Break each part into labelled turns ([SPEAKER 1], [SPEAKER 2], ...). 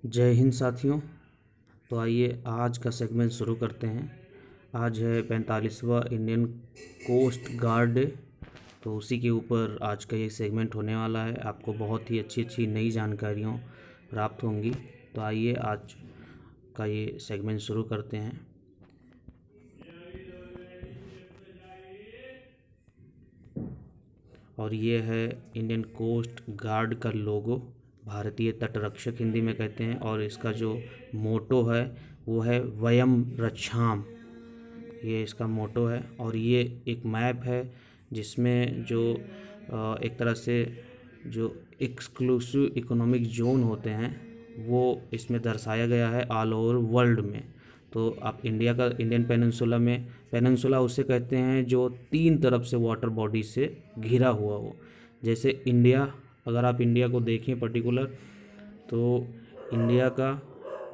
[SPEAKER 1] जय हिंद साथियों। तो आइए आज का सेगमेंट शुरू करते हैं। आज है 45वां इंडियन कोस्ट गार्ड डे। तो उसी के ऊपर आज का ये सेगमेंट होने वाला है। आपको बहुत ही अच्छी अच्छी नई जानकारियाँ प्राप्त होंगी। तो आइए आज का ये सेगमेंट शुरू करते हैं। और ये है इंडियन कोस्ट गार्ड का लोगो, भारतीय तटरक्षक हिंदी में कहते हैं। और इसका जो मोटो है वो है वयम रक्षाम, ये इसका मोटो है। और ये एक मैप है जिसमें जो एक तरह से जो एक्सक्लूसिव इकोनॉमिक जोन होते हैं वो इसमें दर्शाया गया है ऑल ओवर वर्ल्ड में। तो आप इंडिया का इंडियन पेनिनसुला में, पेनिनसुला उसे कहते हैं जो 3 तरफ से वाटर बॉडी से घिरा हुआ हो। जैसे इंडिया, अगर आप इंडिया को देखें पर्टिकुलर, तो इंडिया का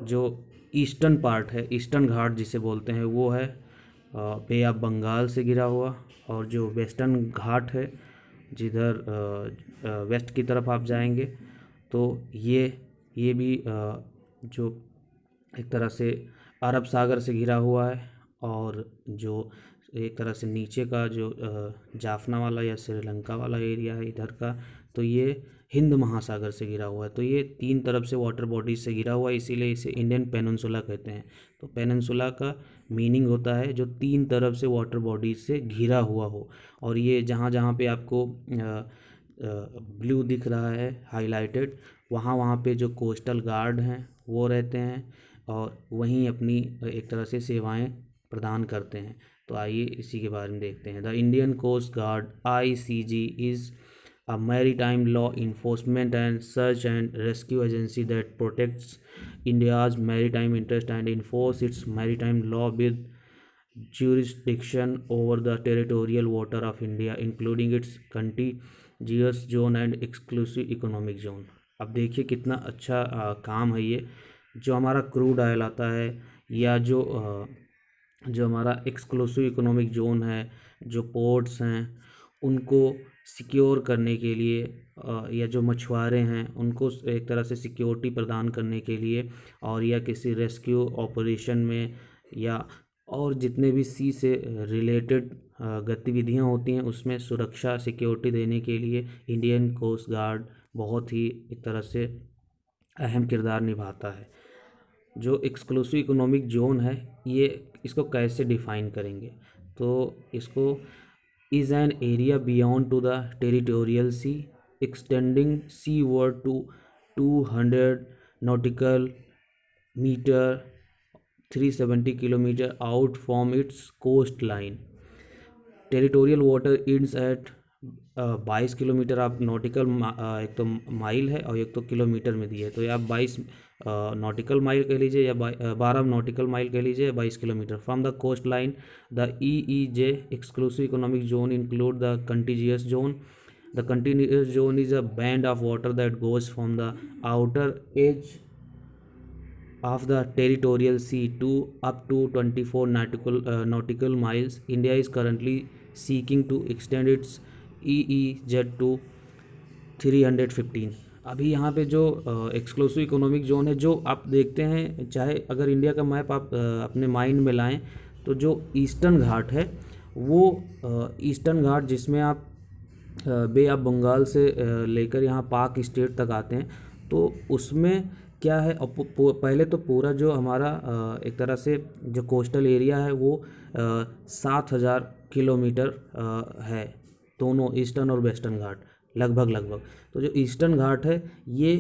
[SPEAKER 1] जो ईस्टर्न पार्ट है, ईस्टर्न घाट जिसे बोलते हैं, वो है बे ऑफ बंगाल से घिरा हुआ। और जो वेस्टर्न घाट है, जिधर वेस्ट की तरफ आप जाएंगे तो ये भी जो एक तरह से अरब सागर से घिरा हुआ है। और जो एक तरह से नीचे का जो जाफना वाला या श्रीलंका वाला एरिया है इधर का, तो ये हिंद महासागर से घिरा हुआ है। तो ये 3 तरफ से वाटर बॉडीज से घिरा हुआ है, इसीलिए इसे इंडियन पेनिनसुला कहते हैं। तो पेनिनसुला का मीनिंग होता है जो 3 तरफ से वाटर बॉडीज से घिरा हुआ हो। और ये जहाँ जहाँ पे आपको ब्लू दिख रहा है हाईलाइटेड, वहाँ वहाँ पे जो कोस्टल गार्ड हैं वो रहते हैं और वहीं अपनी एक तरह से सेवाएं प्रदान करते हैं। तो आइए इसी के बारे में देखते हैं। The Indian coast guard ICG is a maritime law enforcement and search and rescue agency that protects India's maritime interest and enforce its maritime law with jurisdiction over the territorial water of India, including its contiguous zone and exclusive economic zone। अब देखिए कितना अच्छा काम है ये। जो हमारा crude oil आता है या जो हमारा एक्सक्लूसिव इकोनॉमिक जोन है, जो पोर्ट्स हैं, उनको सिक्योर करने के लिए या जो मछुआरे हैं उनको एक तरह से सिक्योरिटी प्रदान करने के लिए, और या किसी रेस्क्यू ऑपरेशन में, या और जितने भी सी से रिलेटेड गतिविधियां होती हैं उसमें सुरक्षा सिक्योरिटी देने के लिए इंडियन कोस्ट गार्ड बहुत ही एक तरह से अहम किरदार निभाता है। जो एक्सक्लूसिव इकोनॉमिक जोन है, ये इसको कैसे डिफ़ाइन करेंगे? तो इसको is an area beyond to the territorial sea extending seaward to 200 nautical metre 370 kilometre out from its coast line. Territorial water ends at 22 kilometre. आप नॉटिकल एक तो माइल है और एक तो किलोमीटर में दी है, तो ये आप 22 नॉटिकल माइल कह लीजिए या 12 नॉटिकल माइल कह लीजिए, 22 kilometre from the coast line. The EEJ exclusive economic zone include the contiguous zone. The continuous zone is a band of water that goes from the outer edge of the territorial sea to up to 24 nautical miles. India is currently seeking to extend its EEZ to 315। अभी यहाँ पे जो exclusive economic zone है, जो आप देखते हैं, चाहे अगर इंडिया का मैप आप अपने माइंड में लाएं, तो जो ईस्टर्न घाट है वो ईस्टर्न घाट जिसमें आप बे ऑफ बंगाल से लेकर यहाँ पाक स्टेट तक आते हैं, तो उसमें क्या है, पहले तो पूरा जो हमारा एक तरह से जो कोस्टल एरिया है वो 7,000 किलोमीटर है, दोनों ईस्टर्न और वेस्टर्न घाट लगभग। तो जो ईस्टर्न घाट है ये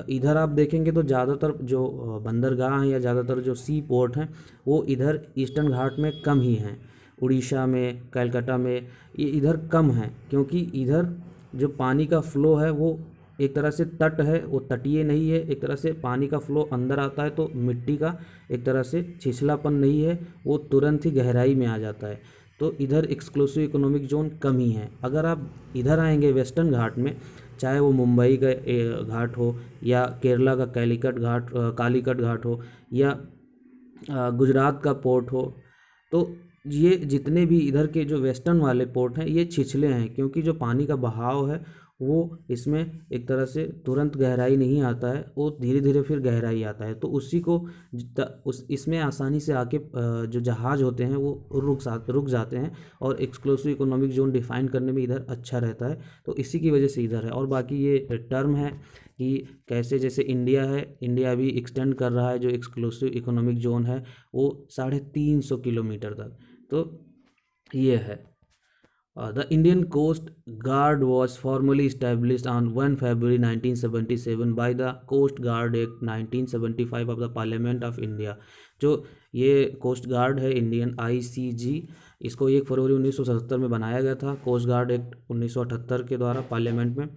[SPEAKER 1] इधर आप देखेंगे तो ज़्यादातर जो बंदरगाह हैं या ज़्यादातर जो सी पोर्ट हैं वो इधर ईस्टर्न घाट में कम ही हैं। उड़ीसा में, कलकत्ता में ये इधर कम हैं, क्योंकि इधर जो पानी का फ़्लो है वो एक तरह से तट है, वो तटीय नहीं है। एक तरह से पानी का फ़्लो अंदर आता है तो मिट्टी का एक तरह से छिछलापन नहीं है, वो तुरंत ही गहराई में आ जाता है। तो इधर एक्सक्लूसिव इकोनॉमिक जोन कम ही है। अगर आप इधर आएंगे वेस्टर्न घाट में, चाहे वो मुंबई का घाट हो या केरला का कालीकट घाट हो या गुजरात का पोर्ट हो, तो ये जितने भी इधर के जो वेस्टर्न वाले पोर्ट हैं ये छिछले हैं, क्योंकि जो पानी का बहाव है वो इसमें एक तरह से तुरंत गहराई नहीं आता है, वो धीरे धीरे फिर गहराई आता है। तो उसी को उस इसमें आसानी से आके जो जहाज़ होते हैं वो रुक जाते हैं, और एक्सक्लूसिव इकोनॉमिक जोन डिफाइन करने में इधर अच्छा रहता है। तो इसी की वजह से इधर है। और बाकी ये टर्म है कि कैसे, जैसे इंडिया है, इंडिया भी एक्सटेंड कर रहा है जो एक्सक्लूसिव इकोनॉमिक जोन है वो 350 किलोमीटर तक। तो ये है। The Indian Coast Guard was formally established on 1 February 1977 by the Coast Guard Act 1975 of the Parliament of India। जो ये कोस्ट गार्ड है इंडियन, ICG, इसको 1 फरवरी 1977 में बनाया गया था, कोस्ट गार्ड एक्ट 1978 के द्वारा पार्लियामेंट में।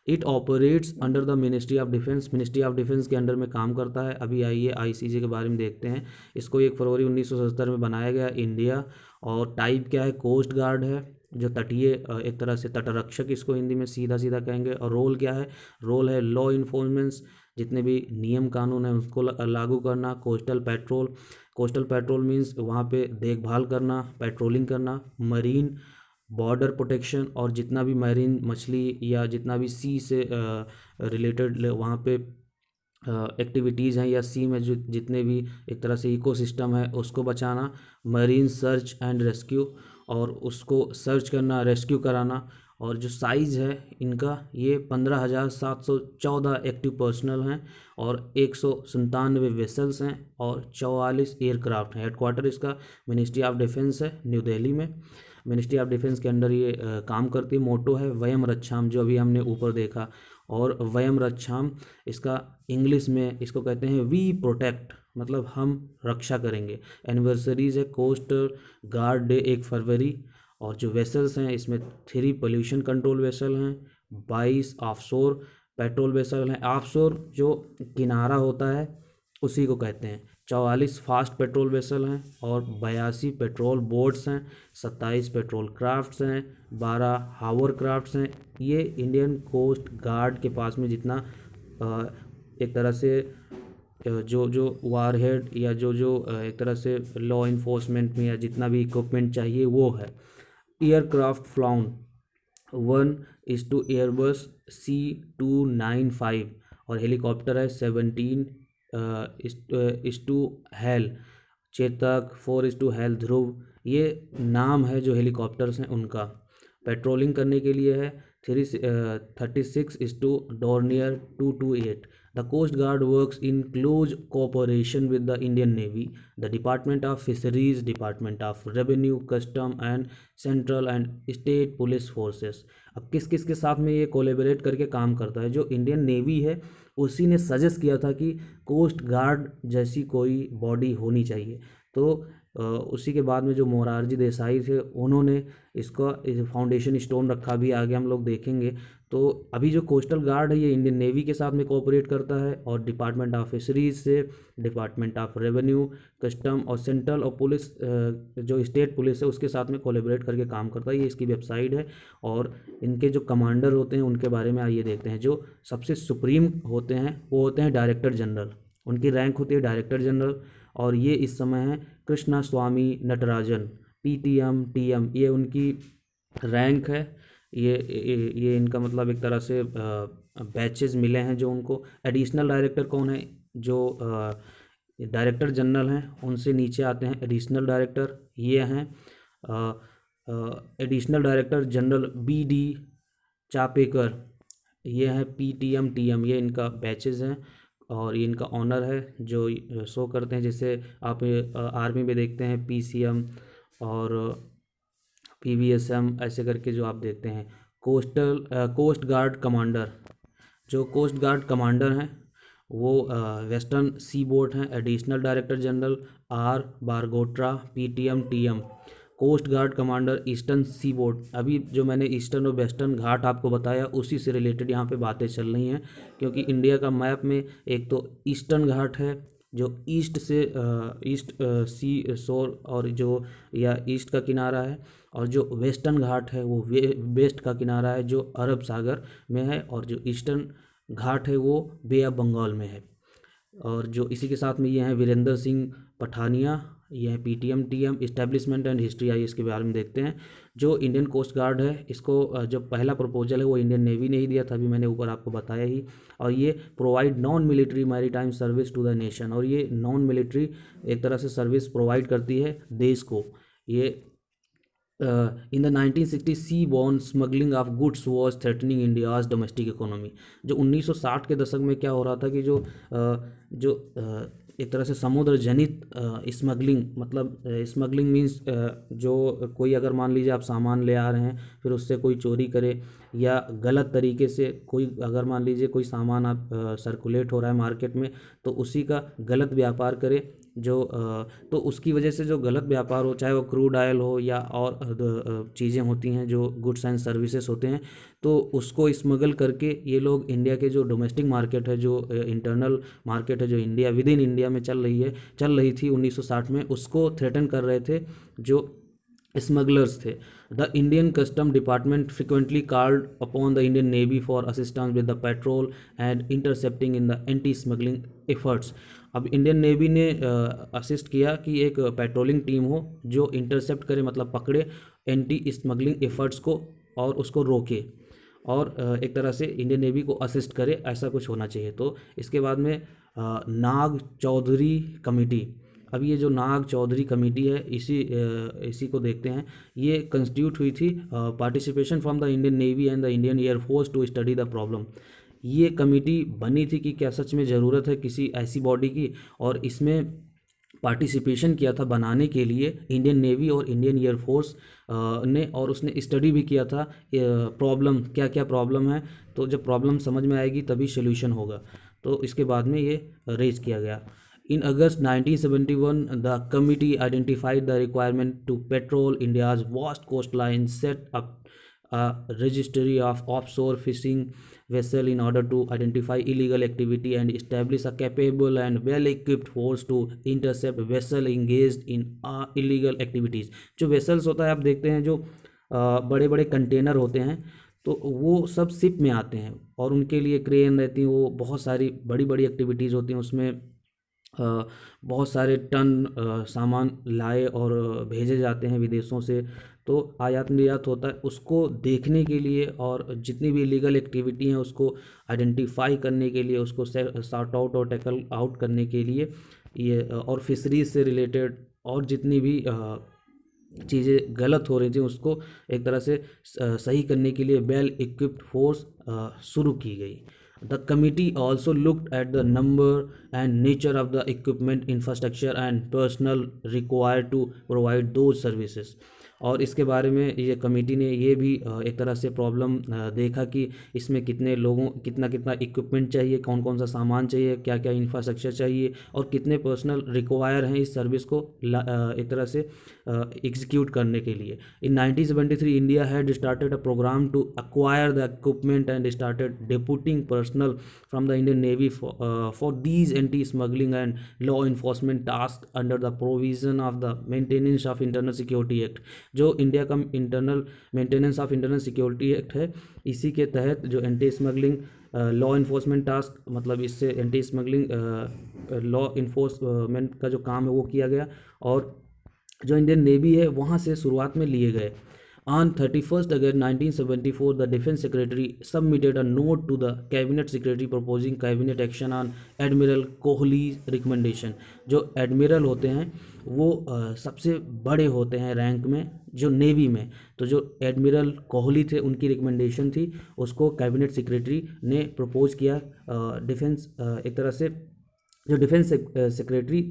[SPEAKER 1] It operates under the ministry of defence, ministry of defence के अंडर में काम करता है। अभी आइए ICG के बारे में देखते हैं। इसको 1 फरवरी 1977 में बनाया गया इंडिया। और टाइप क्या है, कोस्ट गार्ड है, जो तटीय एक तरह से तटरक्षक इसको हिंदी में सीधा सीधा कहेंगे। और रोल क्या है, रोल है लॉ इन्फोर्समेंट्स, जितने भी नियम कानून हैं उसको लागू करना। Coastal petrol, coastal petrol means वहाँ पे देखभाल करना, पेट्रोलिंग करना। मरीन, बॉर्डर प्रोटेक्शन, और जितना भी मरीन मछली या जितना भी सी से रिलेटेड वहाँ पे एक्टिविटीज़ हैं, या सी में जो जितने भी एक तरह से इकोसिस्टम है उसको बचाना। मरीन सर्च एंड रेस्क्यू, और उसको सर्च करना, रेस्क्यू कराना। और जो साइज़ है इनका, ये 15,714 एक्टिव पर्सनल हैं, और 197 वेसल्स हैं, और 44 एयरक्राफ्ट हैं। हेडक्वार्टर इसका मिनिस्ट्री ऑफ डिफेंस है, न्यू दिल्ली में। मिनिस्ट्री ऑफ डिफेंस के अंडर ये काम करती है। मोटो है वयम रक्षाम, जो अभी हमने ऊपर देखा। और वयम रक्षाम, इसका इंग्लिश में इसको कहते हैं वी प्रोटेक्ट, मतलब हम रक्षा करेंगे। एनिवर्सरीज है, कोस्ट गार्ड डे 1 फरवरी। और जो वेसल्स हैं इसमें 3 पोल्यूशन कंट्रोल वेसल हैं, 22 ऑफशोर पेट्रोल वेसल हैं। ऑफशोर जो किनारा होता है उसी को कहते हैं। 44 फास्ट पेट्रोल वेसल हैं, और 82 पेट्रोल बोट्स हैं, 27 पेट्रोल क्राफ्ट्स हैं, 12 हावर क्राफ्ट्स हैं। ये इंडियन कोस्ट गार्ड के पास में जितना एक तरह से जो वारहेड या जो एक तरह से लॉ इन्फोर्समेंट में या जितना भी इक्विपमेंट चाहिए वो है। एयरक्राफ्ट फ्लाउन 1:2 एयरबस C295, और हेलीकॉप्टर है 17:2 हेल चेतक, 4:2 हेल ध्रुव। ये नाम है जो हेलीकॉप्टर्स हैं उनका। पेट्रोलिंग करने के लिए है 36:2 Dornier 228। The Coast Guard works in close cooperation with the Indian Navy, the Department of Fisheries, Department of Revenue, Custom and Central and State Police Forces। अब किस किस के साथ में ये कोलेबरेट करके काम करता है, जो इंडियन नेवी है उसी ने सजेस्ट किया था कि कोस्ट गार्ड जैसी कोई बॉडी होनी चाहिए। तो उसी के बाद में जो मोरारजी देसाई थे उन्होंने इसका फाउंडेशन स्टोन रखा, भी आगे हम लोग देखेंगे। तो अभी जो कोस्टल गार्ड है ये इंडियन नेवी के साथ में कोऑपरेट करता है, और डिपार्टमेंट ऑफ फिशरीज से, डिपार्टमेंट ऑफ रेवेन्यू, कस्टम और सेंट्रल और पुलिस जो स्टेट पुलिस है उसके साथ में कोलैबोरेट करके काम करता है। ये इसकी वेबसाइट है। और इनके जो कमांडर होते हैं उनके बारे में आइए देखते हैं। जो सबसे सुप्रीम होते हैं वो होते हैं डायरेक्टर जनरल, उनकी रैंक होती है डायरेक्टर जनरल। और ये इस समय है कृष्णा स्वामी नटराजन, PTM TM, ये उनकी रैंक है। ये इनका मतलब एक तरह से बैचेस मिले हैं जो उनको। एडिशनल डायरेक्टर कौन है, जो डायरेक्टर जनरल हैं उनसे नीचे आते हैं एडिशनल डायरेक्टर, ये हैं additional director general BD Chapekar, ये हैं PTM TM, ये इनका बैचेस हैं। और ये इनका ऑनर है जो शो करते हैं, जैसे आप आर्मी में देखते हैं PCM और PVSM, ऐसे करके जो आप देखते हैं। कोस्ट गार्ड कमांडर, जो कोस्ट गार्ड कमांडर हैं वो वेस्टर्न सी बोर्ड हैं। Additional director general R Bargotra, PTM TM। Coast guard commander eastern seaboard. अभी जो मैंने ईस्टर्न और वेस्टर्न घाट आपको बताया उसी से रिलेटेड यहाँ पे बातें चल रही हैं, क्योंकि इंडिया का मैप में एक तो ईस्टर्न घाट है जो ईस्ट से ईस्ट सी शोर और जो या ईस्ट का किनारा है, और जो वेस्टर्न घाट है वो वेस्ट का किनारा है जो अरब सागर में है, और जो ईस्टर्न घाट है वो बे ऑफ बंगाल में है। और जो इसी के साथ में ये हैं वीरेंद्र सिंह पठानिया, ये है PTM TM establishment and history. आइए इसके बारे में देखते हैं। जो इंडियन कोस्ट गार्ड है, इसको जो पहला प्रपोजल है वो इंडियन नेवी ने ही दिया था, अभी मैंने ऊपर आपको बताया ही। और ये provide non military maritime service to the nation, और ये नॉन मिलिट्री एक तरह से सर्विस प्रोवाइड करती है देश को। ये in the 1960 seaborne smuggling of goods was threatening India's domestic economy. जो 1960 के दशक में क्या हो रहा था कि जो एक तरह से समुद्र जनित स्मगलिंग, मतलब स्मगलिंग मीन्स जो कोई अगर मान लीजिए आप सामान ले आ रहे हैं, फिर उससे कोई चोरी करे, या गलत तरीके से कोई अगर मान लीजिए कोई सामान आप सर्कुलेट हो रहा है मार्केट में, तो उसी का गलत व्यापार करे, तो उसकी वजह से जो गलत व्यापार हो, चाहे वो क्रूड ऑयल हो या और चीज़ें होती हैं जो गुड्स एंड सर्विसेज होते हैं, तो उसको स्मगल करके ये लोग इंडिया के जो डोमेस्टिक मार्केट है, जो इंटरनल मार्केट है, जो इंडिया विद इन इंडिया में चल रही थी 1960 में, उसको थ्रेटन कर रहे थे जो स्मगलर्स थे। The Indian custom department frequently called upon the Indian navy for assistance with the petrol and intercepting in the anti smuggling efforts. अब इंडियन नेवी ने असिस्ट किया कि एक पेट्रोलिंग टीम हो जो इंटरसेप्ट करे, मतलब पकड़े एंटी स्मगलिंग एफर्ट्स को और उसको रोके, और एक तरह से इंडियन नेवी को असिस्ट करे, ऐसा कुछ होना चाहिए। तो इसके बाद में नाग चौधरी कमेटी। अब ये जो नाग चौधरी कमेटी है, इसी को देखते हैं। ये कंस्टिट्यूट हुई थी participation from the Indian navy and the Indian air force to study the problem. ये कमेटी बनी थी कि क्या सच में ज़रूरत है किसी ऐसी बॉडी की, और इसमें पार्टिसिपेशन किया था बनाने के लिए इंडियन नेवी और इंडियन एयरफोर्स ने, और उसने स्टडी भी किया था प्रॉब्लम क्या क्या प्रॉब्लम है। तो जब प्रॉब्लम समझ में आएगी तभी सोल्यूशन होगा। तो इसके बाद में ये रेज किया गया। In August 1971, the committee identified the requirement to patrol India's vast coastline, set up a registry of offshore fishing vessels in order to identify illegal activity, and establish a capable and well-equipped force to intercept vessels engaged in illegal activities। जो vessels होता है, आप देखते हैं जो बड़े बड़े container होते हैं, तो वो सब शिप में आते हैं और उनके लिए क्रेन रहती हैं, वो बहुत सारी बड़ी बड़ी एक्टिविटीज़ होती हैं, उसमें बहुत सारे टन सामान लाए और भेजे जाते हैं विदेशों से। तो आयात निर्यात होता है, उसको देखने के लिए और जितनी भी लीगल एक्टिविटी हैं उसको आइडेंटिफाई करने के लिए, उसको सॉर्ट आउट और टैकल आउट करने के लिए ये, और फिशरीज से रिलेटेड और जितनी भी चीज़ें गलत हो रही थी उसको एक तरह से सही करने के लिए वेल इक्विप्ड फोर्स शुरू की गई। The committee also looked at the number and nature of the equipment, infrastructure and personnel required to provide those services। और इसके बारे में ये कमेटी ने ये भी एक तरह से प्रॉब्लम देखा कि इसमें कितने लोगों कितना इक्विपमेंट चाहिए, कौन कौन सा सामान चाहिए, क्या क्या इंफ्रास्ट्रक्चर चाहिए, और कितने पर्सनल रिक्वायर हैं इस सर्विस को एक तरह से एग्जीक्यूट करने के लिए। In 1973 India had started a programme to acquire the equipment and started deputing personnel from the Indian navy for these anti smuggling and law enforcement task under the provision of the maintenance of internal security act. जो India का internal maintenance of internal security act है, इसी के तहत जो anti smuggling law enforcement task, मतलब इससे anti smuggling law enforcement का जो काम है वो किया गया, और जो इंडियन नेवी है वहाँ से शुरुआत में लिए गए। On 31st August 1974, the Defense Secretary submitted a note to the Cabinet Secretary proposing cabinet action on Admiral Kohli's recommendation। जो एडमिरल होते हैं वो सबसे बड़े होते हैं रैंक में जो नेवी में, तो जो एडमिरल कोहली थे उनकी रिकमेंडेशन थी, उसको कैबिनेट सेक्रेटरी ने प्रपोज किया। डिफेंस एक तरह से जो डिफेंस सेक्रेटरी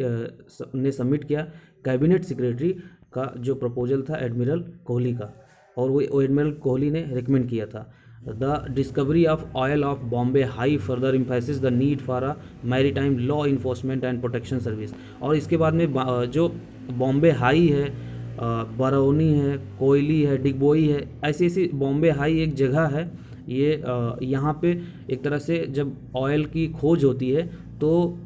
[SPEAKER 1] ने सबमिट किया कैबिनेट सेक्रेटरी का जो प्रपोजल था एडमिरल कोहली का, और वो एडमिरल कोहली ने रिकमेंड किया था। The discovery of oil of Bombay high further emphasis the need for a maritime law enforcement and protection service. और इसके बाद में जो बॉम्बे हाई है, बरौनी है, कोयली है, डिगबोई है, ऐसी बॉम्बे हाई एक जगह है, ये यहाँ पे एक तरह से जब ऑयल की खोज होती है तो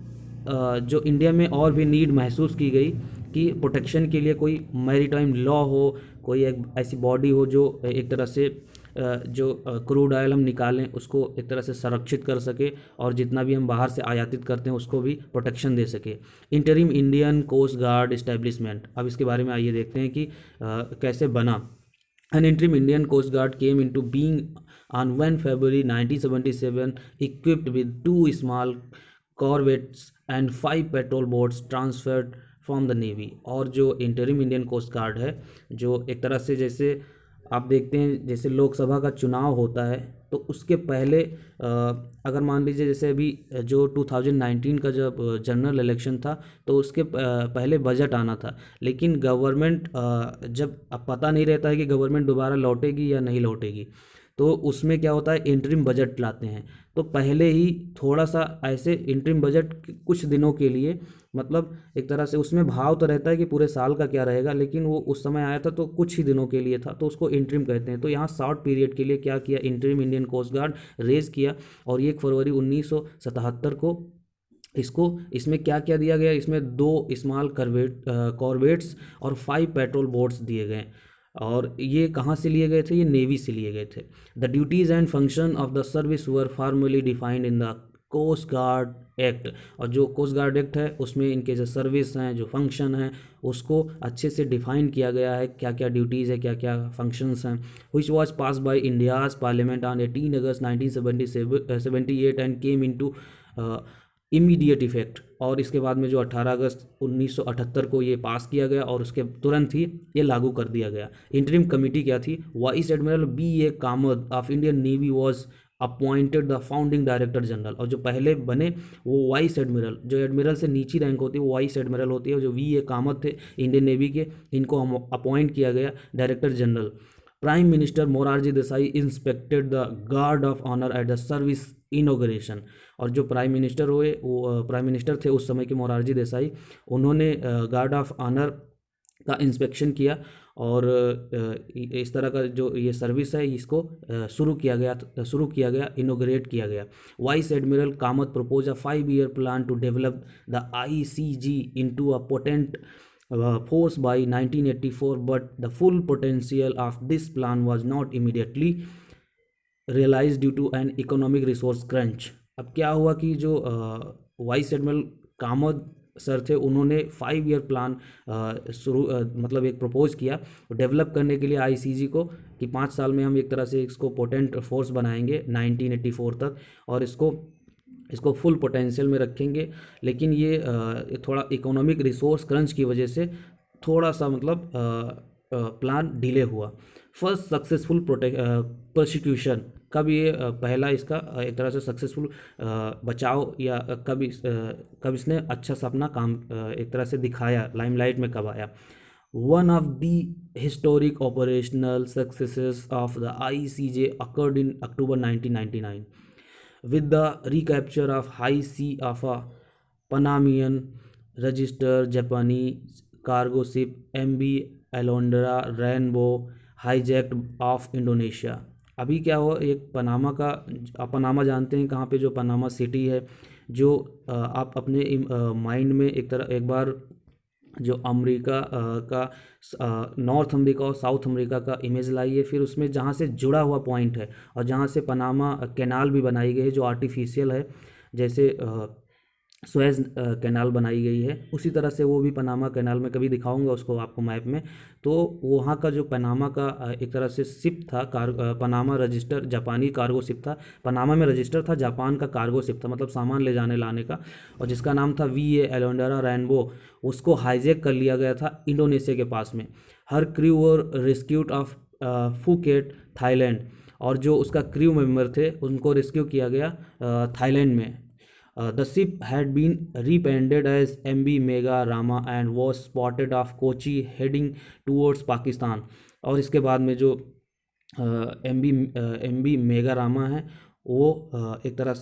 [SPEAKER 1] जो इंडिया में और भी नीड महसूस की गई कि प्रोटेक्शन के लिए कोई मैरीटाइम लॉ हो, कोई एक ऐसी बॉडी हो जो एक तरह से जो क्रूड ऑयल हम निकालें उसको एक तरह से संरक्षित कर सके, और जितना भी हम बाहर से आयातित करते हैं उसको भी प्रोटेक्शन दे सके। Interim Indian coast guard establishment, अब इसके बारे में आइए देखते हैं कि कैसे बना। An interim Indian Coast Guard came into being on 1 February 1977, equipped with 2 small corvettes and 5 patrol boats transferred from the Navy। और जो इंटरिम इंडियन कोस्ट गार्ड है, जो एक तरह से जैसे आप देखते हैं जैसे लोकसभा का चुनाव होता है तो उसके पहले अगर मान लीजिए जैसे अभी जो 2019 का जब जनरल इलेक्शन था तो उसके पहले बजट आना था, लेकिन गवर्नमेंट जब अब पता नहीं रहता है कि गवर्नमेंट दोबारा लौटेगी या नहीं लौटेगी, तो उसमें क्या होता है इंटरिम बजट लाते हैं। तो पहले ही थोड़ा सा ऐसे इंटरिम बजट कुछ दिनों के लिए, मतलब एक तरह से उसमें भाव तो रहता है कि पूरे साल का क्या रहेगा, लेकिन वो उस समय आया था तो कुछ ही दिनों के लिए था, तो उसको इंटरिम कहते हैं। तो यहाँ शॉर्ट पीरियड के लिए क्या किया, interim Indian coast guard raise किया, और 1 फरवरी 1977 को इसमें क्या क्या दिया गया, इसमें 2 स्मॉल कॉर्वेट्स और 5 पेट्रोल बोट्स दिए गए। और ये कहाँ से लिए गए थे, ये नेवी से लिए गए थे। The duties and function of the service were formally defined in the coast guard act. और जो कोस्ट गार्ड एक्ट है उसमें इनके जो सर्विस हैं, जो फंक्शन हैं, उसको अच्छे से डिफाइन किया गया है, क्या क्या ड्यूटीज़ है, क्या क्या फंक्शंस हैं। Which was pass by India's parliament on 18 August 1978 and came into immediate effect. और इसके बाद में जो 18 अगस्त 1978 को ये पास किया गया और उसके तुरंत ही ये लागू कर दिया गया। इंटरिम कमेटी क्या थी, vice admiral B.A. Kamat of Indian navy was appointed the founding director general. और जो पहले बने वो वाइस एडमिरल, जो एडमिरल से नीची रैंक होती है वो वाइस एडमिरल होती है, जो V.A. कामत थे इंडियन नेवी के, इनको अपॉइंट किया गया director general. Prime minister Morarji Desai inspected the guard of honour at the service inauguration. और जो प्राइम मिनिस्टर हुए वो प्राइम मिनिस्टर थे उस समय के मोरारजी देसाई, उन्होंने गार्ड ऑफ ऑनर का इंस्पेक्शन किया, और इस तरह का जो ये सर्विस है इसको शुरू किया गया, इनोग्रेट किया गया। Vice admiral Kamath propose a 5-year plan to develop the ICG into a potent force by 1984, but the full potential of this plan was not immediately realized due to an economic resource crunch। अब क्या हुआ कि जो vice admiral Kamat sir थे उन्होंने 5-year plan मतलब एक propose किया डेवलप करने के लिए ICG को, कि 5 साल में हम एक तरह से इसको पोटेंट फोर्स बनाएंगे 1984 तक, और इसको फुल पोटेंशियल में रखेंगे। लेकिन ये थोड़ा इकोनॉमिक रिसोर्स क्रंच की वजह से थोड़ा सा मतलब प्लान डिले हुआ। फर्स्ट सक्सेसफुल प्रोसिक्यूशन, कब ये पहला इसका एक तरह से सक्सेसफुल बचाव या कब इसने अच्छा सा अपना काम एक तरह से दिखाया, लाइमलाइट में कब आया। One of the historic operational successes of the ICJ occurred in October 1999 with the recapture of high sea of a Panamanian registered Japanese cargo ship MV Alondra Rainbow hijacked off Indonesia। अभी क्या हुआ, एक Panama जानते हैं कहाँ पे, जो Panama city है, जो आप अपने माइंड में एक बार जो अमेरिका का नॉर्थ अमेरिका और साउथ अमेरिका का इमेज लाइए, फिर उसमें जहाँ से जुड़ा हुआ पॉइंट है और जहाँ से पनामा कैनाल भी बनाई गई है जो आर्टिफिशियल है, जैसे सुएज कैनाल बनाई गई है, उसी तरह से वो भी पनामा कैनाल में कभी दिखाऊंगा उसको आपको मैप में। तो वहाँ का जो पनामा का एक तरह से शिप था, पनामा रजिस्टर जापानी कार्गो शिप था, पनामा में रजिस्टर था, जापान का कार्गो शिप था, मतलब सामान ले जाने लाने का, और जिसका नाम था V.A. एलोंडरा रेनबो। उसको हाईजैक कर लिया गया था इंडोनेशिया के पास में। Her crew were rescued off Phuket Thailand, और जो उसका क्रू मेंबर थे उनको रेस्क्यू किया गया थाईलैंड में। The ship had been rebranded as MV Mega Rama and was spotted off Kochi heading towards Pakistan। और इसके बाद में जो MV मेगा रामा है वो एक तरह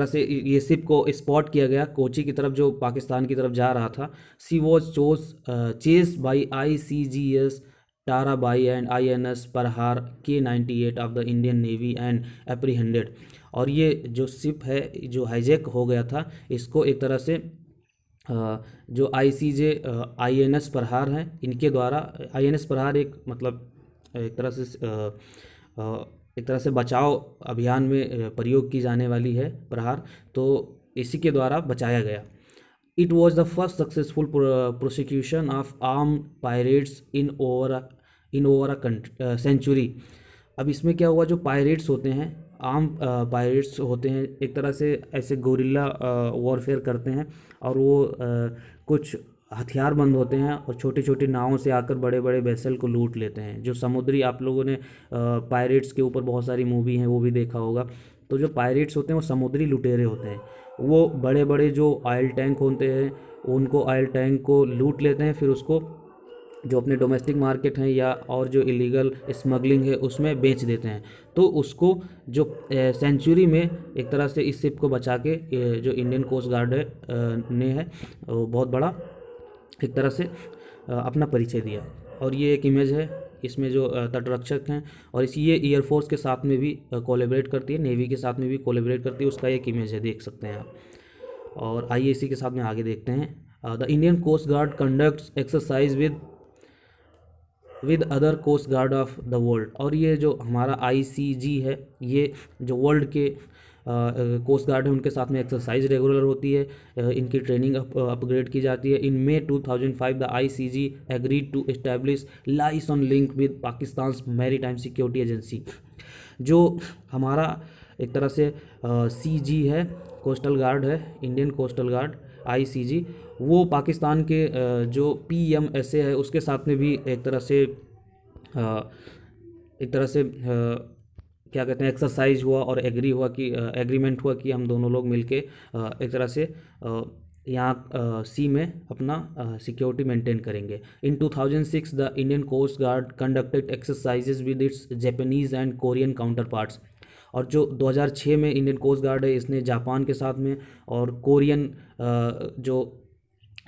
[SPEAKER 1] से ये शिप को स्पॉट किया गया कोची की तरफ, जो पाकिस्तान की तरफ जा रहा था। She was chased by ICGS Tarabai and INS Prahar K98 of the Indian navy and apprehended. और ये जो शिप है जो हाईजैक हो गया था, इसको एक तरह से जो ICJ INS प्रहार हैं इनके द्वारा, INS प्रहार एक मतलब एक तरह से एक तरह से बचाव अभियान में प्रयोग की जाने वाली है प्रहार, तो इसी के द्वारा बचाया गया। It was the first successful prosecution of arm pirates in over a century. अब इसमें क्या हुआ, जो पायरेट्स होते हैं, आर्म पायरेट्स होते हैं, एक तरह से ऐसे गोरिल्ला वॉरफेयर करते हैं, और वो कुछ हथियारबंद होते हैं और छोटी छोटी नावों से आकर बड़े बड़े वेसल को लूट लेते हैं। जो समुद्री, आप लोगों ने पायरेट्स के ऊपर बहुत सारी मूवी हैं वो भी देखा होगा। तो जो पायरेट्स होते हैं वो समुद्री लुटेरे होते हैं। वो बड़े बड़े जो ऑयल टैंक होते हैं, उनको ऑयल टैंक को लूट लेते हैं, फिर उसको जो अपने डोमेस्टिक मार्केट हैं या और जो इलीगल स्मगलिंग है उसमें बेच देते हैं। तो उसको जो सेंचुरी में एक तरह से इस शिप को बचा के जो इंडियन कोस्ट गार्ड ने है वो बहुत बड़ा एक तरह से अपना परिचय दिया। और ये एक इमेज है, इसमें जो तटरक्षक हैं, और इसी ये एयरफोर्स के साथ में भी कोलैबोरेट करती है, नेवी के साथ में भी कोलैबोरेट करती है, उसका एक इमेज है, देख सकते हैं आप। और आइए इसी के साथ में आगे देखते हैं। The Indian coast guard conducts exercise with other coast guard of the world. और ये जो हमारा ICG है, ये जो वर्ल्ड के कोस्ट गार्ड है उनके साथ में एक्सरसाइज रेगुलर होती है, इनकी ट्रेनिंग अपग्रेड की जाती है। In May 2005 the ICG agreed to establish liaison link with Pakistan maritime security agency. जो हमारा एक तरह से CG है, कोस्टल गार्ड है, इंडियन कोस्टल गार्ड ICG, वो पाकिस्तान के जो PMSA है उसके साथ में भी एक तरह से क्या कहते हैं, एक्सरसाइज हुआ और एग्री हुआ कि एग्रीमेंट हुआ कि हम दोनों लोग मिलके एक तरह से यहाँ सी में अपना सिक्योरिटी मेंटेन करेंगे। In 2006 the Indian coast guard conducted exercises with its Japanese and Korean counterparts. और जो 2006 में इंडियन कोस्ट गार्ड है, इसने जापान के साथ में और कोरियन जो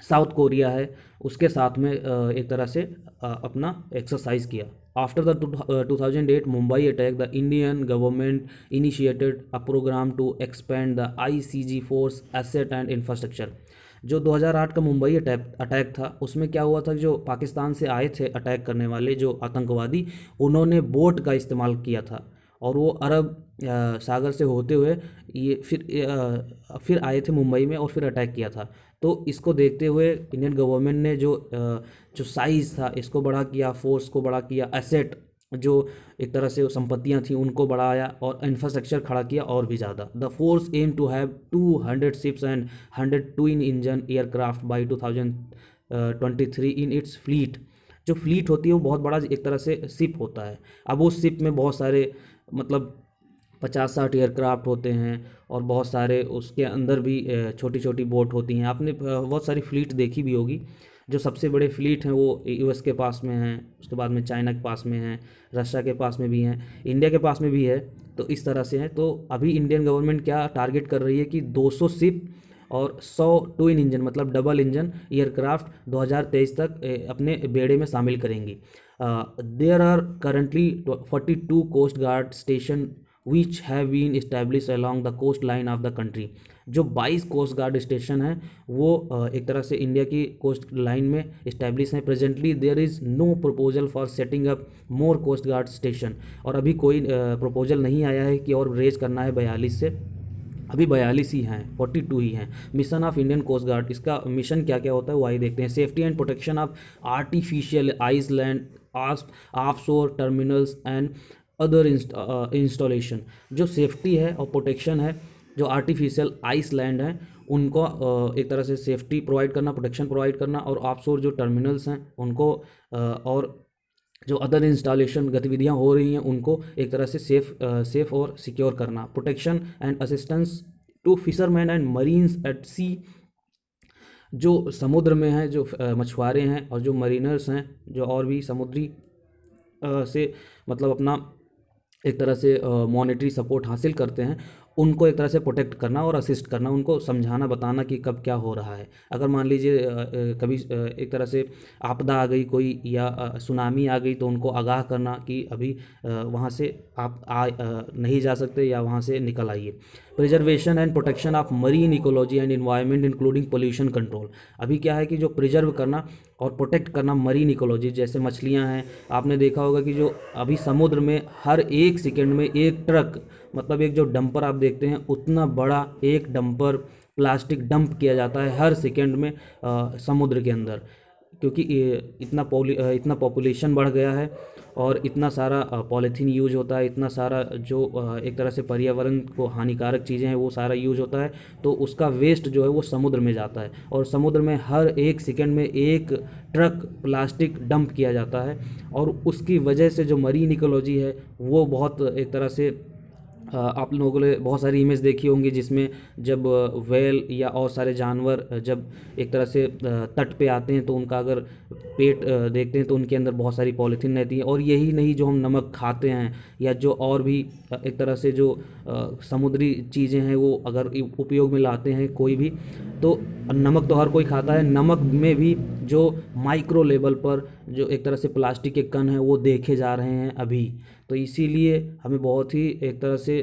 [SPEAKER 1] साउथ कोरिया है उसके साथ में एक तरह से अपना एक्सरसाइज किया। After the 2008 Mumbai attack the Indian government initiated a programme to expand the ICG force asset and infrastructure. जो 2008 का मुंबई अटैक था, उसमें क्या हुआ था, जो पाकिस्तान से आए थे अटैक करने वाले जो आतंकवादी, उन्होंने बोट का इस्तेमाल किया था, और वो अरब सागर से होते हुए ये फिर आए थे मुंबई में और फिर अटैक किया था। तो इसको देखते हुए इंडियन गवर्नमेंट ने जो साइज़ था इसको बड़ा किया, फोर्स को बड़ा किया, एसेट जो एक तरह से संपत्तियां थी उनको बढ़ाया और इंफ्रास्ट्रक्चर खड़ा किया और भी ज़्यादा। The force aim to have 200 ships and 100 twin engine aircraft by 2023 in its fleet. जो फ्लीट होती है वो बहुत बड़ा एक तरह से शिप होता है। अब उस शिप में बहुत सारे मतलब 50-60 एयरक्राफ्ट होते हैं और बहुत सारे उसके अंदर भी छोटी छोटी बोट होती हैं। आपने बहुत सारी फ्लीट देखी भी होगी। जो सबसे बड़े फ्लीट हैं वो US के पास में हैं, उसके बाद में चाइना के पास में हैं, रशिया के पास में भी हैं, इंडिया के पास में भी है। तो इस तरह से हैं। तो अभी इंडियन गवर्नमेंट क्या टारगेट कर रही है कि 200 शिप और 100 ट्विन इंजन मतलब डबल इंजन एयरक्राफ्ट 2023 तक अपने बेड़े में शामिल करेंगी। There are currently 42 coast guard station which have been establish along the coast line of the country. जो 22 कोस्ट गार्ड स्टेशन हैं वो एक तरह से इंडिया की कोस्ट लाइन में इस्टेब्लिश हैं। Presently there is no proposal for setting up more coast guard station. और अभी कोई प्रपोजल नहीं आया है कि और रेज करना है 42 से, अभी 42 ही हैं, 42 ही हैं। Mission of Indian coast guard, इसका मिशन क्या क्या होता है वो आइए देखते हैं। Safety and protection of artificial island offshore terminals and other installation. जो सेफ्टी है और प्रोटेक्शन है, जो आर्टिफिशियल आइसलैंड हैं उनको एक तरह से सेफ्टी प्रोवाइड करना, प्रोटेक्शन प्रोवाइड करना, और ऑफशोर जो टर्मिनल्स हैं उनको और जो अदर इंस्टॉलेशन गतिविधियां हो रही हैं उनको एक तरह से सेफ और सिक्योर करना। Protection and assistance to fisherman and mariners at sea. जो समुद्र में हैं, जो मछुआरे हैं और जो मरीनर्स हैं, जो और भी समुद्री से मतलब अपना एक तरह से मॉनेटरी सपोर्ट हासिल करते हैं, उनको एक तरह से प्रोटेक्ट करना और असिस्ट करना, उनको समझाना बताना कि कब क्या हो रहा है। अगर मान लीजिए कभी एक तरह से आपदा आ गई कोई, या सुनामी आ गई, तो उनको आगाह करना कि अभी वहाँ से आप नहीं जा सकते, या वहाँ से निकल आइए। Preservation and protection of marine ecology and environment including pollution control. अभी क्या है कि जो प्रिजर्व करना और प्रोटेक्ट करना मरीन इकोलॉजी, जैसे मछलियाँ हैं, आपने देखा होगा कि जो अभी समुद्र में हर एक सेकेंड में एक ट्रक, मतलब एक जो डंपर आप देखते हैं उतना बड़ा एक डंपर प्लास्टिक डंप किया जाता है हर सेकेंड में समुद्र के अंदर, क्योंकि इतना पॉपुलेशन बढ़ गया है और इतना सारा पॉलीथीन यूज होता है, इतना सारा जो एक तरह से पर्यावरण को हानिकारक चीज़ें हैं वो सारा यूज होता है, तो उसका वेस्ट जो है वो समुद्र में जाता है, और समुद्र में हर एक सेकेंड में एक ट्रक प्लास्टिक डंप किया जाता है। और उसकी वजह से जो मरीन इकोलॉजी है वो बहुत एक तरह से आप लोगों ने बहुत सारी इमेज देखी होंगी जिसमें जब व्हेल या और सारे जानवर जब एक तरह से तट पे आते हैं तो उनका अगर पेट देखते हैं तो उनके अंदर बहुत सारी पॉलीथीन रहती है। और यही नहीं, जो हम नमक खाते हैं या जो और भी एक तरह से जो समुद्री चीज़ें हैं वो अगर उपयोग में लाते हैं कोई भी, तो नमक तो हर कोई खाता है, नमक में भी जो माइक्रो लेवल पर जो एक तरह से प्लास्टिक के कण हैं वो देखे जा रहे हैं अभी। तो इसीलिए हमें बहुत ही एक तरह से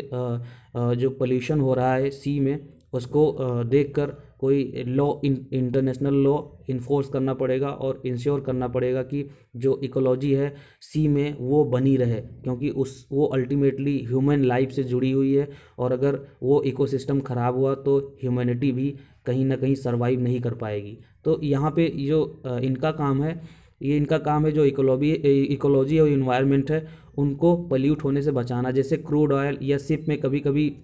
[SPEAKER 1] जो पोल्यूशन हो रहा है सी में उसको देखकर कोई इंटरनेशनल लॉ इन्फोर्स करना पड़ेगा और इंश्योर करना पड़ेगा कि जो इकोलॉजी है सी में वो बनी रहे, क्योंकि वो अल्टीमेटली ह्यूमन लाइफ से जुड़ी हुई है, और अगर वो इकोसिस्टम ख़राब हुआ तो ह्यूमैनिटी भी कहीं ना कहीं सर्वाइव नहीं कर पाएगी। तो यहाँ पे जो इनका काम है, ये इनका काम है जो इकोलॉजी और इन्वायरमेंट है उनको पल्यूट होने से बचाना। जैसे क्रूड ऑयल या शिप में कभी कभी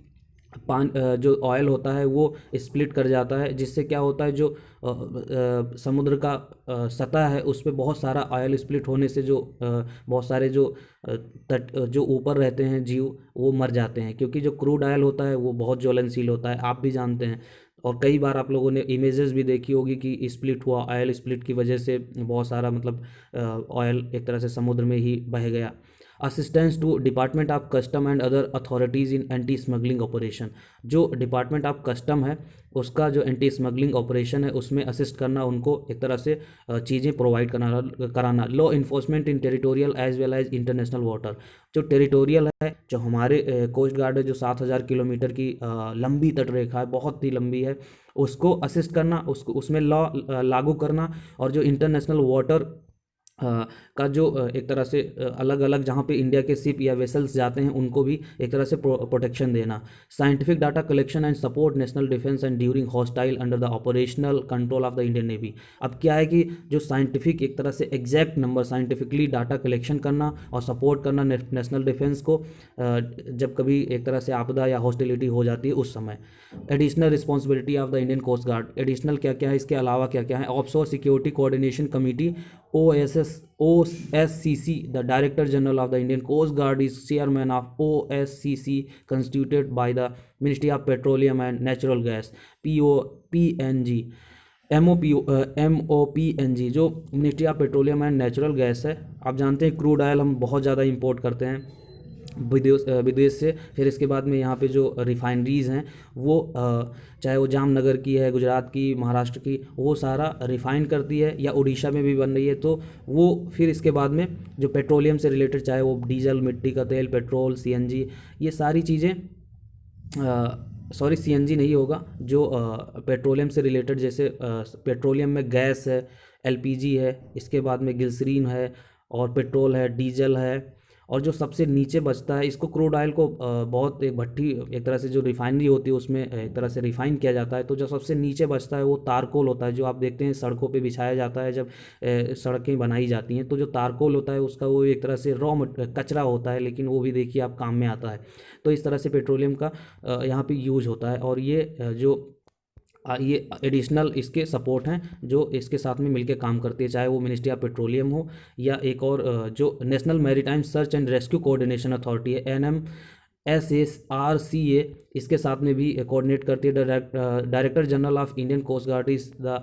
[SPEAKER 1] जो ऑयल होता है वो स्प्लिट कर जाता है, जिससे क्या होता है जो समुद्र का सतह है उस पर बहुत सारा ऑयल स्प्लिट होने से जो बहुत सारे जो तट जो ऊपर रहते हैं जीव वो मर जाते हैं, क्योंकि जो क्रूड ऑयल होता है वो बहुत ज्वलनशील होता है, आप भी जानते हैं। और कई बार आप लोगों ने इमेजेस भी देखी होगी कि स्प्लिट हुआ, ऑयल स्प्लिट की वजह से बहुत सारा मतलब ऑयल एक तरह से समुद्र में ही बह गया। Assistance to department of custom and other authorities in anti smuggling operation. जो डिपार्टमेंट ऑफ कस्टम है उसका जो एंटी स्मगलिंग ऑपरेशन है उसमें असिस्ट करना, उनको एक तरह से चीज़ें प्रोवाइड कराना। Law enforcement in territorial as well as international water. जो टेरिटोरियल है, जो हमारे कोस्ट गार्ड है जो 7,000 किलोमीटर की लंबी तटरेखा है, बहुत ही लंबी है, उसको असिस्ट करना, उसको उसमें लॉ लागू करना। और जो इंटरनेशनल वाटर का जो एक तरह से अलग अलग जहाँ पे इंडिया के शिप या वेसल्स जाते हैं उनको भी एक तरह से प्रोटेक्शन देना। Scientific data collection and support national defence and during hostile under the operational control of the Indian navy. अब क्या है कि जो साइंटिफिक एक तरह से exact number scientifically data collection करना और सपोर्ट करना नेशनल डिफेंस को जब कभी एक तरह से आपदा या हॉस्टिलिटी हो जाती है उस समय। Additional responsibility of the Indian coast guard. Additional क्या क्या है, इसके अलावा क्या क्या है। Offshore security coordination committee OSCC, the Director General of the Indian Coast Guard is chairman of OSCC constituted by the Ministry of Petroleum and Natural Gas PNG। MOPNG जो ministry of petroleum and natural gas है। आप जानते हैं crude oil हम बहुत ज़्यादा import करते हैं विदेश से। फिर इसके बाद में यहाँ पे जो रिफाइनरीज़ हैं वो चाहे वो जामनगर की है, गुजरात की, महाराष्ट्र की, वो सारा रिफ़ाइन करती है, या उड़ीसा में भी बन रही है। तो वो फिर इसके बाद में जो पेट्रोलियम से रिलेटेड, चाहे वो डीजल, मिट्टी का तेल, पेट्रोल, CNG, ये सारी चीज़ें सॉरी CNG नहीं होगा, जो पेट्रोलियम से रिलेटेड, जैसे पेट्रोलियम में गैस है, LPG है, इसके बाद में ग्लिसरीन है, और पेट्रोल है, डीजल है, और जो सबसे नीचे बचता है इसको क्रूड ऑयल को बहुत एक भट्टी एक तरह से जो रिफाइनरी होती है उसमें एक तरह से रिफ़ाइन किया जाता है। तो जो सबसे नीचे बचता है वो तारकोल होता है, जो आप देखते हैं सड़कों पे बिछाया जाता है जब सड़कें बनाई जाती हैं। तो जो तारकोल होता है उसका वो एक तरह से कचरा होता है, लेकिन वो भी देखिए आप काम में आता है। तो इस तरह से पेट्रोलियम का यहाँ पे यूज होता है, और ये एडिशनल इसके सपोर्ट हैं जो इसके साथ में मिलके काम करती है, चाहे वो मिनिस्ट्री ऑफ पेट्रोलियम हो या एक और जो national maritime search and rescue coordination authority है NMSSRCA, इसके साथ में भी कोऑर्डिनेट करती है। Director general of Indian coast guard is the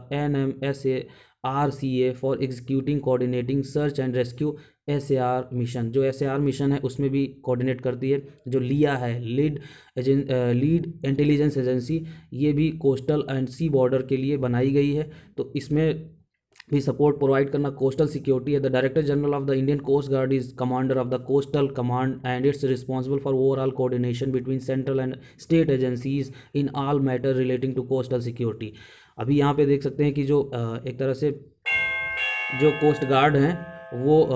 [SPEAKER 1] RCA for executing coordinating search and rescue SAR mission, जो SAR मिशन है उसमें भी कोऑर्डिनेट करती है। जो लिया है लीड इंटेलिजेंस एजेंसी, ये भी कोस्टल एंड सी बॉर्डर के लिए बनाई गई है। तो इसमें भी सपोर्ट प्रोवाइड करना कोस्टल सिक्योरिटी है। The director general of the Indian coast guard is commander of the coastal command and it's responsible for overall coordination between central and state agencies in all matter relating to coastal security. अभी यहाँ पे देख सकते हैं कि जो एक तरह से जो कोस्ट गार्ड हैं वो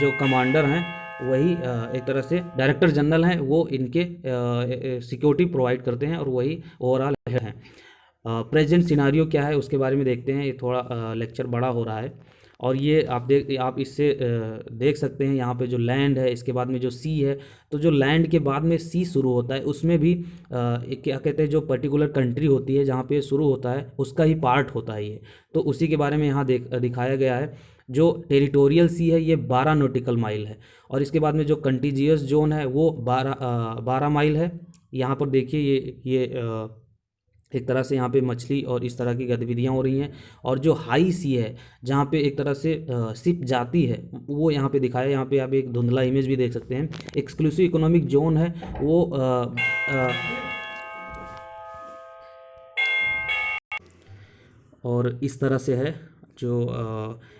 [SPEAKER 1] जो कमांडर हैं वही एक तरह से डायरेक्टर जनरल हैं, वो इनके सिक्योरिटी प्रोवाइड करते हैं और वही ओवरऑल हेड हैं। प्रेजेंट सिनारियो क्या है उसके बारे में देखते हैं। ये थोड़ा लेक्चर बड़ा हो रहा है और ये आप इससे देख सकते हैं यहाँ पे जो लैंड है, इसके बाद में जो सी है। तो जो लैंड के बाद में सी शुरू होता है उसमें भी क्या कहते हैं, जो पर्टिकुलर कंट्री होती है जहाँ पे शुरू होता है उसका ही पार्ट होता है ये। तो उसी के बारे में यहाँ दिखाया गया है। जो टेरिटोरियल सी है ये 12 नॉटिकल माइल है और इसके बाद में जो कंटीजियस जोन है वो 12 माइल है। यहाँ पर देखिए ये एक तरह से यहाँ पे मछली और इस तरह की गतिविधियाँ हो रही हैं। और जो हाई सी है जहाँ पे एक तरह से शिप जाती है वो यहाँ पे दिखाया है। यहाँ पे आप एक धुंधला इमेज भी देख सकते हैं। एक्सक्लूसिव इकोनॉमिक जोन है वो और इस तरह से है। जो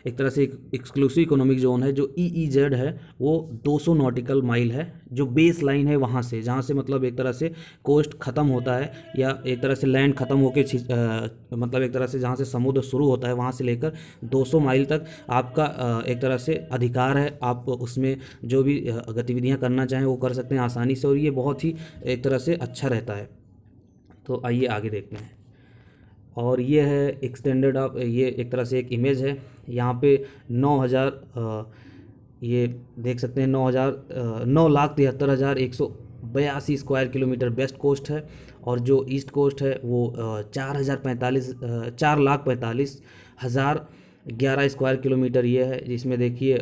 [SPEAKER 1] एक तरह से एक्सक्लूसिव इकोनॉमिक जोन है जो EEZ है वो 200 नॉटिकल माइल है, जो बेस लाइन है वहाँ से, जहाँ से मतलब एक तरह से कोस्ट ख़त्म होता है या एक तरह से लैंड ख़त्म होकर मतलब एक तरह से जहाँ से समुद्र शुरू होता है वहाँ से लेकर 200 माइल तक आपका एक तरह से अधिकार है। आप उसमें जो भी गतिविधियाँ करना चाहें वो कर सकते हैं आसानी से और ये बहुत ही एक तरह से अच्छा रहता है। तो आइए आगे देखते हैं। और ये है एक्सटेंडेड ऑफ, ये एक तरह से एक इमेज है। यहाँ पे 9,000 ये देख सकते हैं 9,73,182 स्क्वायर किलोमीटर वेस्ट कोस्ट है और जो ईस्ट कोस्ट है वो 4,45,11 स्क्वायर किलोमीटर ये है, जिसमें देखिए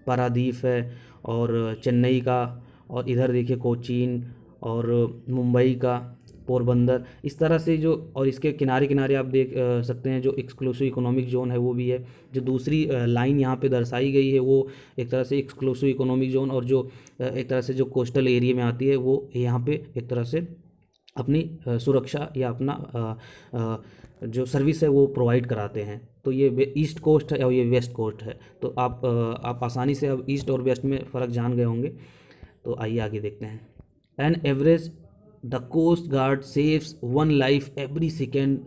[SPEAKER 1] पारादीप है और चेन्नई का, और इधर देखिए कोचीन और मुंबई का, पोरबंदर, इस तरह से जो, और इसके किनारे किनारे आप देख सकते हैं जो एक्सक्लूसिव इकोनॉमिक जोन है वो भी है। जो दूसरी लाइन यहाँ पे दर्शाई गई है वो एक तरह से एक्सक्लूसिव इकोनॉमिक जोन, और जो एक तरह से जो कोस्टल एरिया में आती है वो यहाँ पे एक तरह से अपनी सुरक्षा या अपना जो सर्विस है वो प्रोवाइड कराते हैं। तो ये ईस्ट कोस्ट है और ये वेस्ट कोस्ट है। तो आप आसानी से अब ईस्ट और वेस्ट में फ़र्क जान गए होंगे। तो आइए आगे देखते हैं। An average the coast guard saves 1 life every second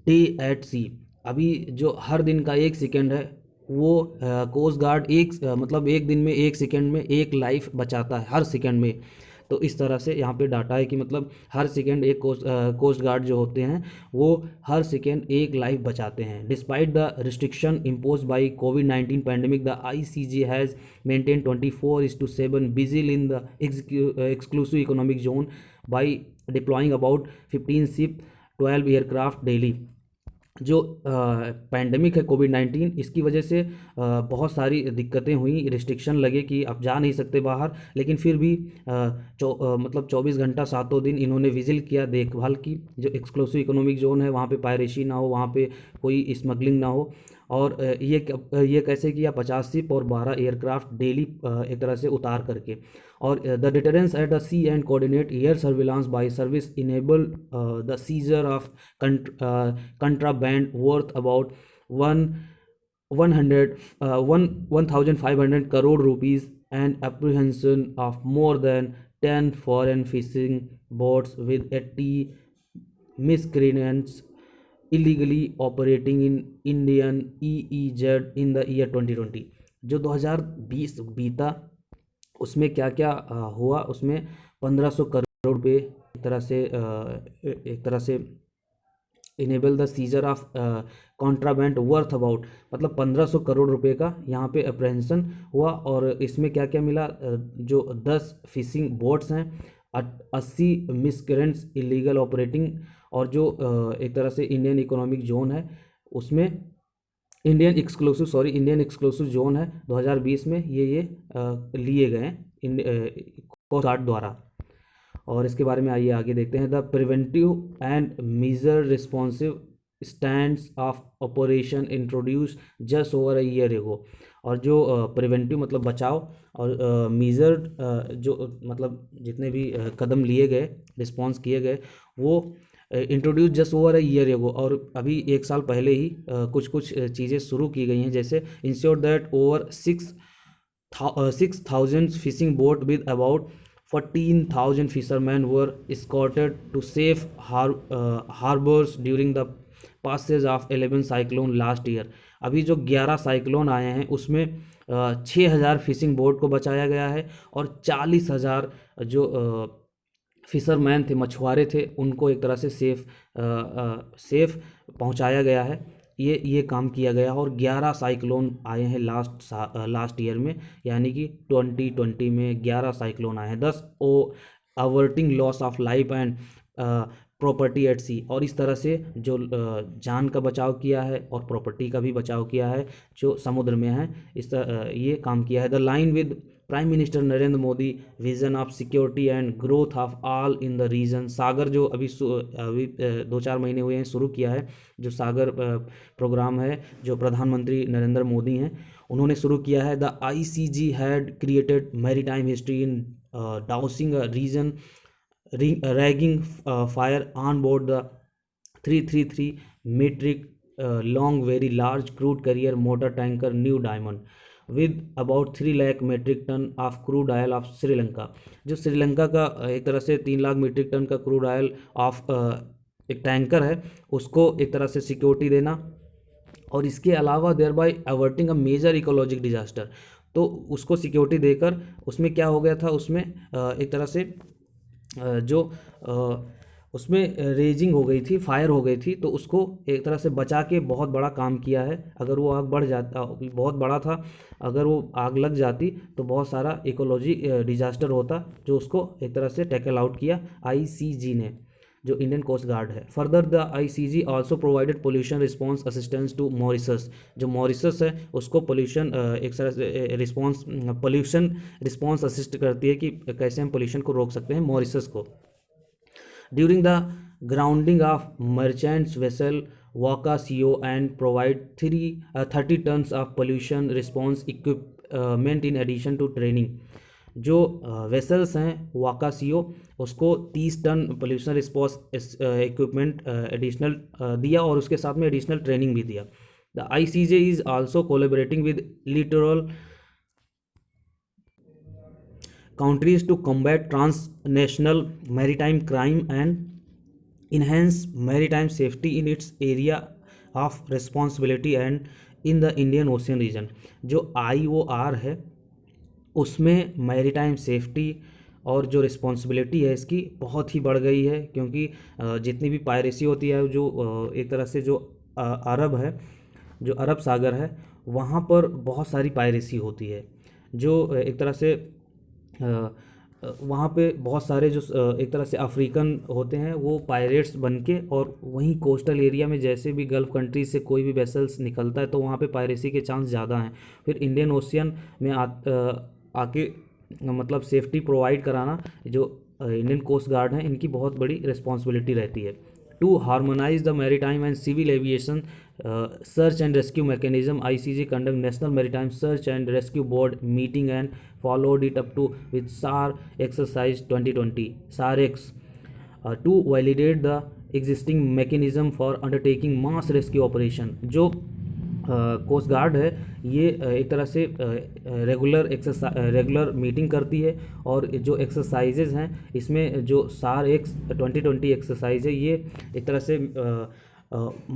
[SPEAKER 1] day at sea. अभी जो हर दिन का 1 सेकेंड है वो कोस्ट गार्ड मतलब एक दिन में 1 सेकेंड में 1 लाइफ बचाता है, हर सेकेंड में। तो इस तरह से यहाँ पे डाटा है कि मतलब हर सेकेंड एक कोस्ट गार्ड जो होते हैं वो हर सेकेंड 1 लाइफ बचाते हैं। Despite the restriction impose by covid pandemic, the ICJ has maintain 24/7 vigil in the exclusive economic zone by deploying about 15 ship 12 aircraft daily. जो पैंडमिक है कोविड-19, इसकी वजह से बहुत सारी दिक्कतें हुई, रिस्ट्रिक्शन लगे कि आप जा नहीं सकते बाहर, लेकिन फिर भी मतलब 24 घंटा 7 दिन इन्होंने विजिल किया, देखभाल की। जो एक्सक्लूसिव इकोनॉमिक जोन है वहाँ पे पायरेसी ना हो, वहाँ पे कोई स्मगलिंग ना हो। और ये कैसे किया, 50 शिप और 12 एयरक्राफ्ट डेली एक तरह से उतार करके। और the deterrence at the sea and coordinate air surveillance by service enable the seizure of contraband worth about 1,500 crore rupees and apprehension of more than 10 foreign fishing boats with 80 miscreants illegally operating in Indian EEZ in the year 2020। जो 2020 बीता उसमें क्या क्या हुआ, उसमें 1,500 करोड़ रुपये एक तरह से enable the seizure of contraband worth about, मतलब 1,500 करोड़ रुपए का यहाँ पे अप्रहेंसन हुआ। और इसमें क्या क्या मिला, जो 10 फिशिंग बोट्स हैं, 80 मिसक्रेंट्स इलीगल ऑपरेटिंग, और जो एक तरह से इंडियन इकोनॉमिक जोन है उसमें इंडियन एक्सक्लूसिव जोन है 2020 में ये लिए गए कोस्ट गार्ड द्वारा। और इसके बारे में आइए आगे देखते हैं। The preventive and major responsive stands of operation introduce just over a year ago. और जो प्रिवेंटिव मतलब बचाव और मीजर्ड जो मतलब जितने भी कदम लिए गए, रिस्पॉन्स किए गए, वो introduce just over a year ago, और अभी 1 साल पहले ही कुछ कुछ चीज़ें शुरू की गई हैं, जैसे ensure that over 6,000 fishing boat with about 14,000 fishermen were escorted to safe harbors during the passage of 11 cyclone last year। अभी जो 11 साइक्लोन आए हैं उसमें 6,000 फिशिंग बोट को बचाया गया है, और 40,000 जो फिशरमैन थे, मछुआरे थे, उनको एक तरह से सेफ पहुंचाया गया है। ये काम किया गया, और 11 साइक्लोन आए हैं लास्ट ईयर में, यानी कि 2020 में 11 साइक्लोन आए हैं, 10 oh averting loss of life and property at sea. और इस तरह से जो जान का बचाव किया है और प्रॉपर्टी का भी बचाव किया है जो समुद्र में है, इस तरह ये काम किया है। The line with prime minister Narendra Modi vision of security and growth of all in the region. Sagar जो अभी 2-4 महीने हुए हैं शुरू किया है, जो सागर प्रोग्राम है जो प्रधानमंत्री नरेंद्र मोदी हैं उन्होंने शुरू किया है। The ICG had created maritime history in dousing a region raging fire on board the 333 metric long very large crude carrier motor tanker New Diamond with about 3 lakh metric ton of crude oil of Sri Lanka. जो श्रीलंका का एक तरह से 3 lakh metric ton का crude oil of एक tanker है, उसको एक तरह से सिक्योरिटी देना, और इसके अलावा thereby averting a major ecologic disaster. तो उसको सिक्योरिटी देकर उसमें क्या हो गया था, उसमें एक तरह से जो उसमें रेजिंग हो गई थी, फायर हो गई थी, तो उसको एक तरह से बचा के बहुत बड़ा काम किया है। अगर वो आग बढ़ जाता, बहुत बड़ा था, अगर वो आग लग जाती तो बहुत सारा इकोलॉजी डिजास्टर होता, जो उसको एक तरह से टैकल आउट किया ICG ने, जो इंडियन कोस्ट गार्ड है। Further the ICG also provided pollution response assistance to Mauritius. जो मॉरिशस है उसको पोल्यूशन एक तरह से पोल्यूशन रिस्पांस असिस्ट करती है कि कैसे हम पोल्यूशन को रोक सकते हैं मॉरिशस को। During the grounding of merchants vessel वाका CO and provide 30 tons of pollution response equipment in addition to training। जो वेसल्स हैं वाका CO उसको 30 ton pollution response equipment additional दिया, और उसके साथ में एडिशनल ट्रेनिंग भी दिया। The ICJ is also collaborating with littoral countries to combat transnational maritime crime and enhance maritime safety in its area of responsibility and in the Indian Ocean region। जो IOR है उसमें maritime safety और जो responsibility है इसकी बहुत ही बढ़ गई है, क्योंकि जितनी भी पायरेसी होती है, जो एक तरह से जो अरब है, जो अरब सागर है, वहाँ पर बहुत सारी पायरेसी होती है, जो एक तरह से वहाँ पे बहुत सारे जो एक तरह से अफ्रीकन होते हैं वो पायरेट्स बन के, और वहीं कोस्टल एरिया में जैसे भी गल्फ़ कंट्रीज से कोई भी वेसल्स निकलता है तो वहाँ पे पायरेसी के चांस ज़्यादा हैं। फिर इंडियन ओशियन में आके मतलब सेफ्टी प्रोवाइड कराना जो इंडियन कोस्ट गार्ड हैं इनकी बहुत बड़ी रिस्पॉन्सिबिलिटी रहती है। To harmonise the maritime and civil aviation search and rescue mechanism ICG conduct national maritime search and rescue board meeting and followed it up to with SAR exercise 2020 SAREX to validate the existing mechanism for undertaking mass rescue operation। जो coast guard है ये एक तरह से regular meeting करती है, और जो एक्सरसाइजेज हैं इसमें जो SAREX 2020 एक्सरसाइज है ये एक तरह से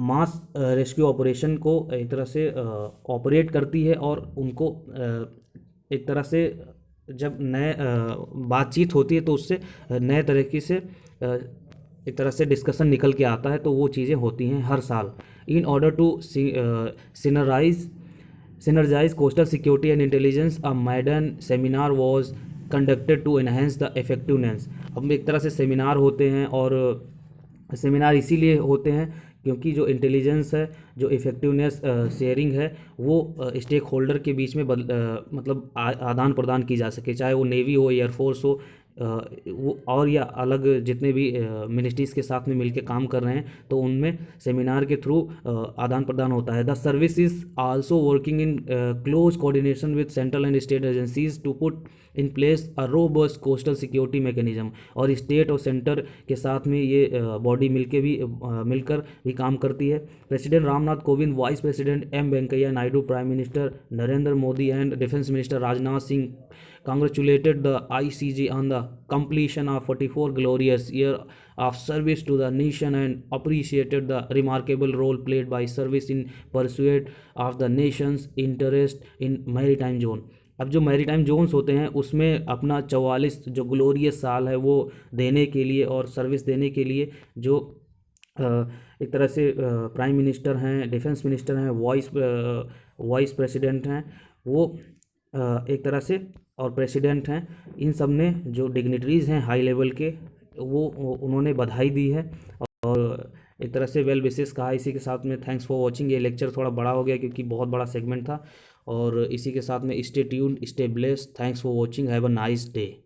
[SPEAKER 1] मास रेस्क्यू ऑपरेशन को एक तरह से ऑपरेट करती है, और उनको एक तरह से जब नए बातचीत होती है तो उससे नए तरीके से एक तरह से डिस्कशन निकल के आता है, तो वो चीज़ें होती हैं हर साल। In order to synergize coastal security and intelligence a maiden seminar was conducted to enhance the effectiveness। अब एक तरह से सेमिनार होते हैं, और सेमिनार इसीलिए होते हैं क्योंकि जो इंटेलिजेंस है, जो इफ़ेक्टिवनेस शेयरिंग है, वो स्टेक होल्डर के बीच में मतलब आदान प्रदान की जा सके, चाहे वो नेवी हो, एयरफोर्स हो, वो और या अलग जितने भी मिनिस्ट्रीज़ के साथ में मिलके काम कर रहे हैं, तो उनमें सेमिनार के थ्रू आदान प्रदान होता है। The service is also working in close coordination with central and state agencies to put in place a robust coastal security mechanism. और स्टेट और सेंटर के साथ में ये बॉडी मिलकर भी काम करती है। President Ramnath Kovind, vice president M Venkaiah Naidu, prime minister Narendra Modi and defence minister Rajnath Singh congratulated the ICG on the completion of 44 glorious year of service to the nation and appreciated the remarkable role played by service in pursuit of the nation's interest in maritime zone। अब जो maritime Jones होते हैं उसमें अपना 44 जो glorious साल है वो देने के लिए और सर्विस देने के लिए जो एक तरह से प्राइम मिनिस्टर हैं, डिफेंस मिनिस्टर हैं, वाइस प्रेसिडेंट हैं, वो एक तरह से और प्रेसिडेंट हैं, इन सब ने जो डिग्निटरीज़ हैं हाई लेवल के वो उन्होंने बधाई दी है और एक तरह से वेल विशेस कहा। इसी के साथ में थैंक्स फॉर वॉचिंग। ये लेक्चर थोड़ा बड़ा हो गया क्योंकि बहुत बड़ा सेगमेंट था। और इसी के साथ में stay tuned, stay blessed, thanks for watching, have a nice day.